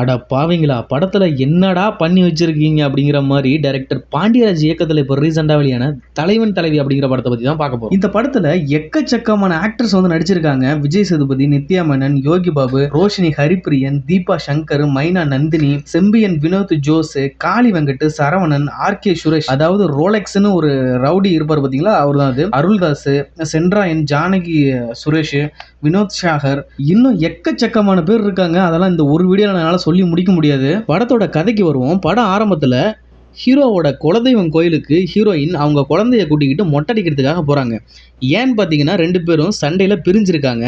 அட பாவிங்களா, படத்துல என்னடா பண்ணி வச்சிருக்கீங்க அப்படிங்கிற மாதிரி டைரக்டர் பாண்டியராஜ் இயக்கத்துல இப்போ ரீசெண்டா வெளியான தலைவன் தலைவி அப்படிங்கிற படத்தை பத்தி தான் பார்க்க போறோம். இந்த படத்துல எக்கச்சக்கமான ஆக்டர்ஸ் வந்து நடிச்சிருக்காங்க. விஜய் சேதுபதி, நித்யா மேனன், யோகி பாபு, ரோஷினி ஹரிப்பிரியன், தீபா சங்கர், மைனா நந்தினி, செம்பியன் வினோத் ஜோஸ், காளி வெங்கட், சரவணன், ஆர்.கே. சுரேஷ், அதாவது ரோலெக்ஸ்னு ஒரு ரவுடி இருப்பார் பாத்தீங்களா, அவர் தான் அது, அருள்தாஸ், சென்ட்ராயன், ஜானகி சுரேஷ், வினோத் ஷாகர், இன்னும் எக்கச்சக்கமான பேர் இருக்காங்க. அதெல்லாம் இந்த ஒரு வீடியோல என்னால சொல்லி முடிக்க முடியாது. படத்தோட கதைக்கு வருவோம். படம் ஆரம்பத்துல ஹீரோவோட குலதெய்வம் கோயிலுக்கு ஹீரோயின் அவங்க குழந்தைய கூட்டிக்கிட்டு மொட்டை அடிக்கிறதுக்காக போறாங்க. ஏன்னு பாத்தீங்கன்னா 2 பேரும் சண்டையில பிரிஞ்சிருக்காங்க.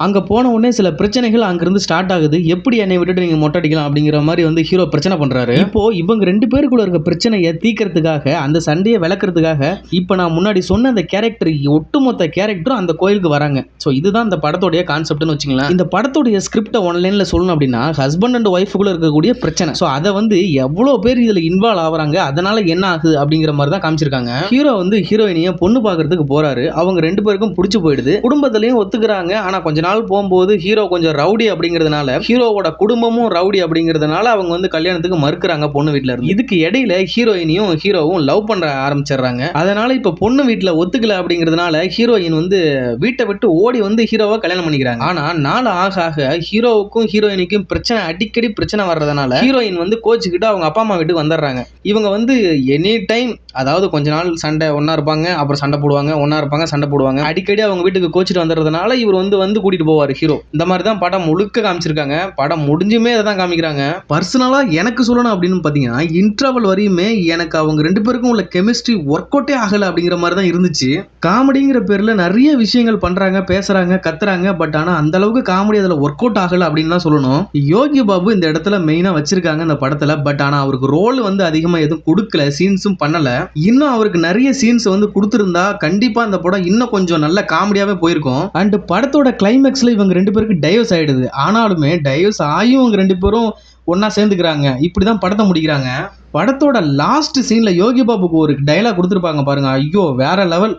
அங்க போன உடனே சில பிரச்சனைகள் அங்கிருந்து ஸ்டார்ட் ஆகுது. எப்படி என்னை விட்டுட்டு நீங்க மொட்டை அடிக்கலாம் அப்படிங்கிற மாதிரி வந்து ஹீரோ பிரச்சனை பண்றாரு. இப்போ இவங்க 2 பேருக்குள்ள இருக்க பிரச்சனையை தீக்கிறதுக்காக, அந்த சண்டையை விளக்குறதுக்காக, இப்போ நான் முன்னாடி சொன்ன அந்த கேரக்டர், ஒட்டுமொத்த கேரக்டரும் அந்த கோயிலுக்கு வராங்க. ஸோ இதுதான் இந்த படத்தோடைய கான்செப்ட்னு வச்சுக்கலாம். இந்த படத்தோடைய ஸ்கிரிப்டை ஒன்லைன்ல சொல்லணும் அப்படின்னா, ஹஸ்பண்ட் அண்ட் ஒய்ஃபுக்குள்ள இருக்கக்கூடிய பிரச்சனை, ஸோ அதை வந்து எவ்வளோ பேர் இதுல இன்வால்வ் ஆகுறாங்க, அதனால என்ன ஆகுது அப்படிங்கிற மாதிரி தான் காமிச்சிருக்காங்க. ஹீரோ வந்து ஹீரோயினியை பொண்ணு பார்க்கறதுக்கு போறாரு. அவங்க 2 பேருக்கும் பிடிச்சு போயிடுது. குடும்பத்திலையும் ஒத்துக்கிறாங்க. ஆனா கொஞ்ச நாள் போகும்போது ஹீரோ கொஞ்சம் ரவுடி அப்படிங்கிறதுனால, ஹீரோவோட குடும்பமும் ரவுடி அப்படிங்கிறதுனால அவங்க வந்து கல்யாணத்துக்கு மறுக்கிறாங்க பொண்ணு வீட்டுல இருந்து. இதுக்கு இடையில ஹீரோயினியும் ஹீரோவும் லவ் பண்ற ஆரம்பிச்சிடுறாங்க. அதனால இப்ப பொண்ணு வீட்டுல ஒத்துக்கல அப்படிங்கிறதுனால ஹீரோயின் வந்து வீட்டை விட்டு ஓடி வந்து ஹீரோவை கல்யாணம் பண்ணிக்கிறாங்க. ஆனா நாள் ஆக ஆக ஹீரோவுக்கும் ஹீரோயினுக்கும் அடிக்கடி பிரச்சனை வர்றதுனால ஹீரோயின் வந்து கோச்சுக்கிட்டு அவங்க அப்பா அம்மா வீட்டுக்கு வந்துடுறாங்க. இவங்க வந்து எனி டைம், அதாவது கொஞ்ச நாள் சண்டை ஒன்னா இருப்பாங்க, அப்புறம் சண்டை போடுவாங்க, ஒன்னா இருப்பாங்க, சண்டை போடுவாங்க. அடிக்கடி அவங்க வீட்டுக்கு கோச்சிட்டு வந்துடுறதுனால இவர் வந்து கூட்டிட்டு போவாரு ஹீரோ. இந்த மாதிரி தான் படம் முழுக்க காமிச்சிருக்காங்க. படம் முடிஞ்சுமே அதை தான் காமிக்கிறாங்க. பர்சனலா எனக்கு சொல்லணும் அப்படின்னு பாத்தீங்கன்னா, இன்டர்வல் வரையுமே எனக்கு அவங்க 2 பேருக்கும் உள்ள கெமிஸ்ட்ரி ஒர்க் அவுட்டே ஆகல அப்படிங்கிற மாதிரி தான் இருந்துச்சு. காமெடிங்கிற பேர்ல நிறைய விஷயங்கள் பண்றாங்க, பேசுறாங்க, கத்துறாங்க. பட் ஆனா அந்த அளவுக்கு காமெடி அதுல ஒர்க் அவுட் ஆகல அப்படின்னு தான் சொல்லணும். யோகி பாபு இந்த இடத்துல மெயினா வச்சிருக்காங்க இந்த படத்துல. பட் ஆனா அவருக்கு ரோல் வந்து அதிகமா எதுவும் கொடுக்கல, சீன்ஸும் பண்ணல. இன்னும் அவருக்கு நிறைய சீன்ஸ் வந்து கொடுத்திருந்தா கண்டிப்பா இந்த படம் இன்னும் கொஞ்சம் நல்ல காமெடியாவே போயிருக்கும். அண்ட் படத்தோட கிளைமேக்ஸ்ல இவங்க 2 பேருக்கு டைவர்ஸ் ஆயிடுது. ஆனாலுமே டைவர்ஸ் ஆகியும் இவங்க 2 பேரும் ஒன்னா சேர்ந்துக்கிறாங்க. இப்படிதான் படத்தை முடிக்கிறாங்க. படத்தோட லாஸ்ட் சீன்ல யோகி பாபுக்கு ஒரு டயலாக் கொடுத்திருப்பாங்க பாருங்க, ஐயோ வேற லெவல்.